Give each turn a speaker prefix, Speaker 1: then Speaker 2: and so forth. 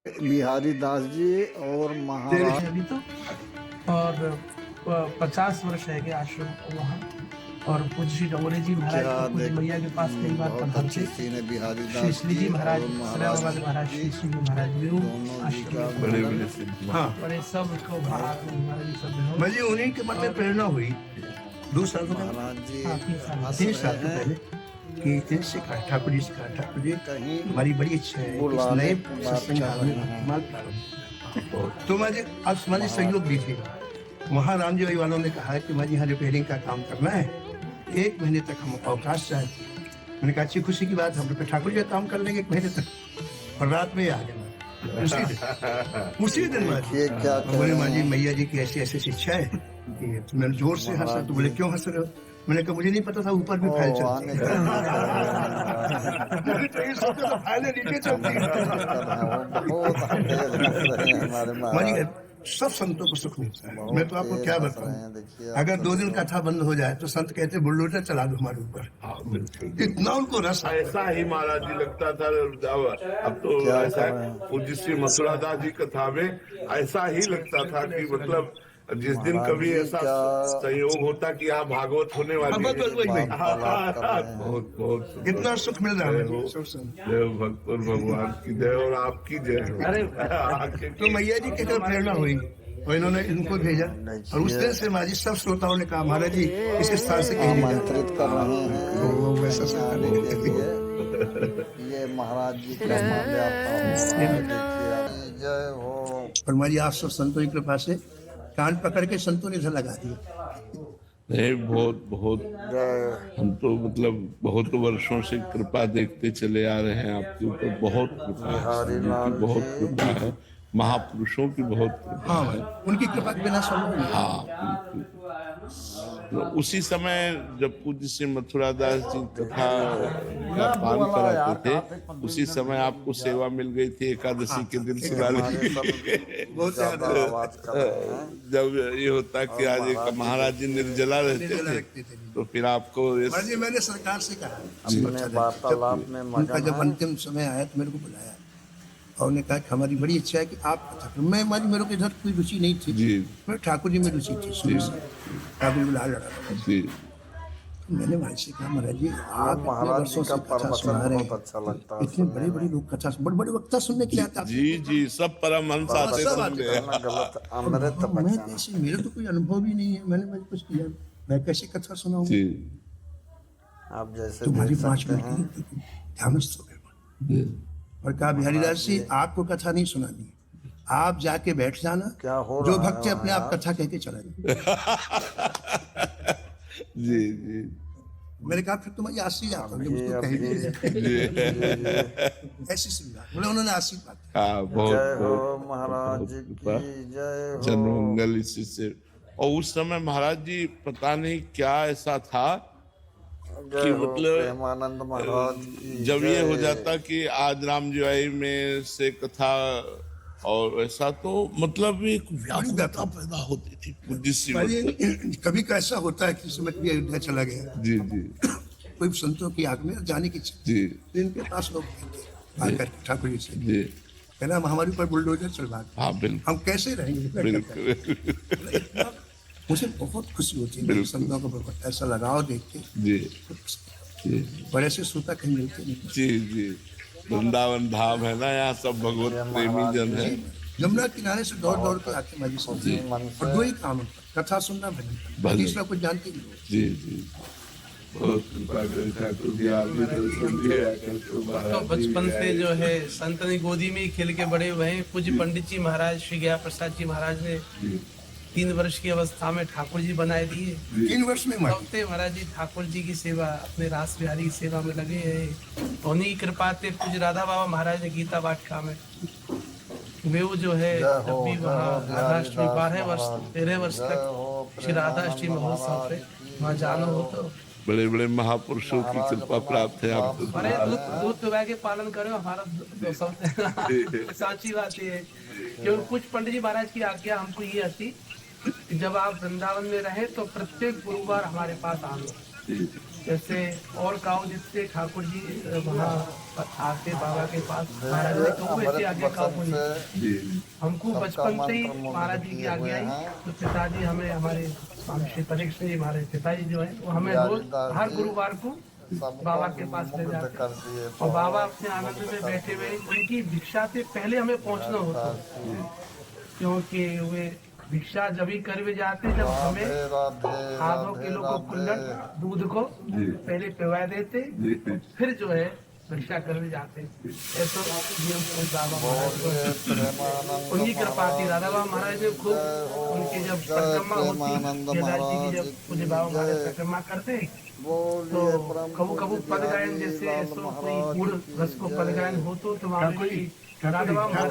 Speaker 1: बिहारी दास जी और महाराज
Speaker 2: अभी तो और 50 वर्ष है कि आश्रम वहाँ। और पूज्य श्री डमोरे जी महाराज
Speaker 1: क्या
Speaker 2: तो पूज्य
Speaker 1: देख
Speaker 2: मैया के पास कई बार
Speaker 1: बहुत
Speaker 2: पधारते।
Speaker 1: अच्छी सीन है बिहारी
Speaker 2: श्री
Speaker 1: दास
Speaker 2: श्री
Speaker 1: जी
Speaker 2: जी महाराज,
Speaker 1: और
Speaker 2: श्रेय
Speaker 1: महाराज
Speaker 2: महाराज
Speaker 1: जी
Speaker 2: श्री श्री जी महाराज भी
Speaker 1: दोनों जी
Speaker 2: आश्रम
Speaker 1: का
Speaker 2: में
Speaker 3: बड़े
Speaker 2: पधारे।
Speaker 3: बड़े सिद्ध।
Speaker 4: हाँ,
Speaker 2: बड़े सब को महाराज जी सब
Speaker 4: मुझे उन्हीं के मन में प्रेरणा हुई 2 साल तो पहले,
Speaker 1: महाराज जी
Speaker 2: हाँ, 3 साल।
Speaker 1: हंस
Speaker 4: 3
Speaker 1: रहे
Speaker 4: साल तो
Speaker 1: हैं
Speaker 4: पहले कि इनसे कहा ठाकुर जी से कहा, ठाकुर जी
Speaker 1: कहीं
Speaker 4: हमारी बड़ी इच्छा है कि इस
Speaker 1: बुलाने
Speaker 4: नए
Speaker 1: की बात
Speaker 4: सत्संग
Speaker 1: कर
Speaker 4: धाम में
Speaker 1: रहे हैं।
Speaker 4: माल प्रारंभ तो मुझे आप समाज सहयोग दीजिएगा। वहाँ राम जी वालों ने कहा कि मुझे यहाँ रिपेयरिंग का काम करना है, 1 महीने तक हम अवकाश चाहे। मैंने कहा अच्छी खुशी की बात, हम लोग ठाकुर जी का काम कर लेंगे 1 महीने तक और रात में आ जाना उसी दिन
Speaker 1: ये क्या कह
Speaker 4: बोले
Speaker 1: रहे
Speaker 4: माँ जी
Speaker 1: हैं?
Speaker 4: मैया जी की ऐसी ऐसी शिक्षा है कि तो मैंने जोर से हंसा। तो बोले क्यों हंस रहे हो? मैंने कहा मुझे नहीं पता था ऊपर भी फाइल
Speaker 1: ओ, आने
Speaker 4: चलती
Speaker 1: का
Speaker 4: है।
Speaker 1: क्या कर रहे हैं?
Speaker 4: तो ये सोचते तो फाइलें नीचे चलती है।
Speaker 1: बहुत तेज हंस रहे हैं हमारे महाराज।
Speaker 4: मानिए सब संतों को सुख मिलता है। मैं तो आपको
Speaker 1: तेज
Speaker 4: क्या
Speaker 1: हंस रहे हैं,
Speaker 4: बताऊं,
Speaker 1: देखिए आप
Speaker 4: अगर
Speaker 1: तो
Speaker 4: 2 दिन कथा बंद हो जाए तो संत कहते बुलडोजर चला दो हमारे ऊपर।
Speaker 3: हाँ, बिल्कुल।
Speaker 4: इतना उनको रस आया।
Speaker 3: ऐसा ही महाराज जी लगता था। अब तो
Speaker 1: क्या
Speaker 3: ऐसा
Speaker 1: कर रहे हैं?
Speaker 3: पूज्य श्री मथुरा दास जी कथा में ऐसा ही लगता था कि मतलब जिस दिन
Speaker 1: महाराज
Speaker 3: कभी
Speaker 1: जी
Speaker 3: ऐसा
Speaker 1: क्या
Speaker 3: संयोग होता कि यहाँ भागवत होने वाली
Speaker 4: बस, बस, वही, वही।
Speaker 3: है। हाँ,
Speaker 1: वार्तालाप कर
Speaker 3: हाँ,
Speaker 1: रहे हैं।
Speaker 3: बहुत बहुत सुंदर।
Speaker 4: इतना सुख मिल रहा
Speaker 3: जय
Speaker 4: है
Speaker 3: हो।
Speaker 4: मुझे, सब संत।
Speaker 3: जय हो भक्त और भगवान की जय और आपकी जय हो।
Speaker 2: अरे
Speaker 4: तो मैया जी की तरफ प्रेरणा हुई और इन्होंने इनको भेजा और उस दिन से माजी सब श्रोताओं ने कहा महाराज जी इस स्थान से कहीं नहीं
Speaker 1: आमंत्रित कर रहे हैं
Speaker 4: तो वैसा सब
Speaker 1: आने
Speaker 4: करने
Speaker 1: के
Speaker 4: के लिए।
Speaker 1: लिए। ये महाराज जी का माल्यार्पण हो रहा है, देखिए। जय हो।
Speaker 4: और माजी आप सब संतों की कृपा से कान पकड़ के संतों ने इधर लगा दिया।
Speaker 3: नहीं, बहुत बहुत
Speaker 1: जय
Speaker 3: हम तो मतलब बहुत वर्षों से कृपा देखते चले आ रहे हैं आपके ऊपर। बहुत कृपा है,
Speaker 1: बिहारी
Speaker 3: संतों
Speaker 1: लाल
Speaker 3: की बहुत
Speaker 1: जी।
Speaker 3: कृपा है, महापुरुषों की बहुत कृपा
Speaker 4: हाँ
Speaker 3: है।
Speaker 4: भाई उनकी कृपा के बिना संभव नहीं।
Speaker 3: हाँ, बिल्कुल। तो उसी समय जब पूज्य श्री मथुरा दास जी कथा का पान कराते थे, उसी समय आपको सेवा मिल गई थी एकादशी के दिन सुनाने
Speaker 1: हमारे
Speaker 3: की।
Speaker 1: सब
Speaker 4: बहुत
Speaker 1: ज्यादा आवाज कर रहे हैं।
Speaker 3: जब ये होता कि आज एक महाराज जी निर्जला रहते
Speaker 4: निर्जला
Speaker 3: थे,
Speaker 4: रखते थे।
Speaker 3: तो फिर आपको
Speaker 4: महाराज जी मैंने सरकार से कहा
Speaker 1: अपने वार्तालाप में
Speaker 4: उनका
Speaker 1: मगन
Speaker 4: जब
Speaker 1: है।
Speaker 4: अंतिम समय आया तो मेरे को बुलाया और उन्होंने कहा कि हमारी बड़ी इच्छा है कि आप कथा करो। मैं मारी मेरे को इधर कोई रुचि नहीं थी,
Speaker 3: जी
Speaker 4: मैं ठाकुर जी में रुचि थी शुरू से। ठाकुर जी बुला लड़ा
Speaker 3: जी
Speaker 4: तो मैंने भाई से कहा महाराज जी आप इतने
Speaker 1: महाराज
Speaker 4: वर्षों
Speaker 1: जी
Speaker 4: से
Speaker 1: का
Speaker 4: कथा
Speaker 1: प्रवचन
Speaker 4: सुना रहे
Speaker 1: बहुत
Speaker 4: हैं,
Speaker 1: अच्छा लगता है
Speaker 4: इतने बड़े बड़े लोग कथा बड़े बड़े वक्ता सुनने के लिए आते हैं।
Speaker 3: जी जी, सब परमहंस आते
Speaker 4: सब
Speaker 3: सुन
Speaker 4: आते
Speaker 3: ले।
Speaker 1: कहना गलत अमृत
Speaker 4: मैं
Speaker 1: बचाना।
Speaker 4: कैसे, मेरे तो कोई अनुभव भी नहीं है, मैंने कुछ किया, मैं कैसे कथा सुनाऊंगा।
Speaker 3: जी
Speaker 1: आप जैसे
Speaker 4: तुम्हारी
Speaker 1: देख
Speaker 4: 5
Speaker 1: सकते
Speaker 4: मिनट
Speaker 1: हैं।
Speaker 4: की ध्यानस्थ हो गए और कहा बिहारी दास जी आपको कथा नहीं सुनानी, आप जाके बैठ जाना,
Speaker 1: क्या हो
Speaker 4: जो
Speaker 1: रहा है
Speaker 4: भक्त अपने
Speaker 1: वहाँ
Speaker 4: आप
Speaker 1: यार?
Speaker 4: कथा कह के चला जाए।
Speaker 3: जी जी
Speaker 4: मैंने कहा फिर तुम आशीष जाता हूँ,
Speaker 1: ये
Speaker 4: उसको कह
Speaker 1: अभी
Speaker 3: जी।
Speaker 4: ऐसी सुविधा बोले उन्होंने आशीर्वाद दिया।
Speaker 3: हाँ, बहुत
Speaker 1: जय हो
Speaker 3: बहुत
Speaker 1: महाराज
Speaker 3: बहुत
Speaker 1: जी
Speaker 3: कृपा।
Speaker 1: की जय हो।
Speaker 3: जनमंगल इसी से। और उस समय महाराज जी पता नहीं क्या ऐसा था
Speaker 1: जय
Speaker 3: कि
Speaker 1: हो
Speaker 3: मतलब
Speaker 1: प्रेमानंद महाराज की
Speaker 3: जब ये हो
Speaker 1: जय।
Speaker 3: जाता कि आज राम जी में से कथा और ऐसा, तो मतलब एक व्याकुलता पैदा होती थी पूज्य श्री
Speaker 4: भाई, कभी कैसा होता है कि समझ भी अयोध्या चला गया,
Speaker 3: जी जी
Speaker 4: कोई संतों की आग में जाने की इच्छा,
Speaker 3: जी
Speaker 4: तो इनके पास लोग थे आकर ठाकुर जी से
Speaker 3: जी।
Speaker 4: कहना हमारे ऊपर बुलडोजर चलवा दो,
Speaker 3: हाँ बिल्कुल
Speaker 4: हम कैसे रहेंगे।
Speaker 3: बिल्कुल।
Speaker 4: मुझे बहुत खुशी होती है मेरे संतों का बहुत ऐसा लगाव देख के।
Speaker 3: जी जी
Speaker 4: और ऐसे श्रोता कहीं मिलते नहीं।
Speaker 3: जी जी। वृंदावन धाम है ना, यहाँ सब भगवत प्रेमी जन है।
Speaker 4: यमुना किनारे से दौड़ दौड़ के आते माजी साहब
Speaker 1: जी।
Speaker 4: और 2 ही काम होता है, कथा सुनना, भजन करना,
Speaker 3: भजन।
Speaker 4: तीसरा कुछ जानते नहीं हो।
Speaker 3: जी जी, बहुत कृपा करें ठाकुर जी, आप भी दर्शन दिया करके
Speaker 2: तो
Speaker 3: महाराज जी
Speaker 2: बचपन से
Speaker 3: आए।
Speaker 2: जो है संतनी गोदी में ही खेल के बड़े हुए हैं। पूज्य पंडित जी महाराज श्री गया प्रसाद जी महाराज ने 3 वर्ष की अवस्था में ठाकुर जी बनाए दिए।
Speaker 4: 3 वर्ष में मारी।
Speaker 2: तब से महाराज जी ठाकुर जी की सेवा, अपने रास बिहारी की सेवा में लगे हैं। उन्हीं की कृपा से पूज्य राधा बाबा महाराज ने गीता वाटिका में वे वो जो है
Speaker 1: जय हो,
Speaker 2: जब भी
Speaker 1: जय
Speaker 2: वहाँ
Speaker 1: हो, बिहारी
Speaker 2: राधाष्टमी
Speaker 1: दास
Speaker 2: 12 वर्ष
Speaker 1: महाराज।
Speaker 2: 13 वर्ष
Speaker 1: जय
Speaker 2: तक
Speaker 1: हो,
Speaker 2: श्री राधाष्टमी
Speaker 1: प्रेमानंद
Speaker 2: महोत्सव पे
Speaker 1: महाराज
Speaker 2: वहाँ जाना हो तो
Speaker 3: बड़े बड़े महापुरुषों की कृपा प्राप्त है आपको।
Speaker 2: अरे दूध दुबा के पालन करो, हमारा तो सब साची बात ये है। क्योंकि कुछ पंडित जी महाराज की आज्ञा हमको ये आती कि जब आप वृंदावन में रहे तो प्रत्येक गुरुवार हमारे पास आना। जैसे और गाँव जितने ठाकुर जी वहाँ आते बाबा के पास, महाराज ने कहूँ वैसे आगे गाँव नहीं। हमको बचपन से ही महाराज जी की आज्ञा आई, तो पिताजी हमें, हमारे स्वामी श्री परीक्षित जी हमारे पिताजी जो है वो हमें रोज हर गुरुवार को बाबा के पास ले जाते
Speaker 1: कर दिए।
Speaker 2: और बाबा अपने आनंद में बैठे हुए उनकी भिक्षा से पहले हमें पहुंचना होता है, क्योंकि वे भिक्षा जब ही कर भी जाते जब हमें आधो किलो को कुल्हड़ दूध को पहले पिवा देते, फिर जो है भिक्षा करने जाते। ऐसा नियम कोई बाबा महाराज उनकी कृपा थी। राधा बाबा महाराज ने खूब उनकी जब परिक्रमा होती, जी की जब पूज्य बाबा महाराज परिक्रमा करते तो कबू कबू पद गायन, जैसे ऐसो कोई गुड़ रस को पद गायन हो तो वहाँ राधा बाबा महाराज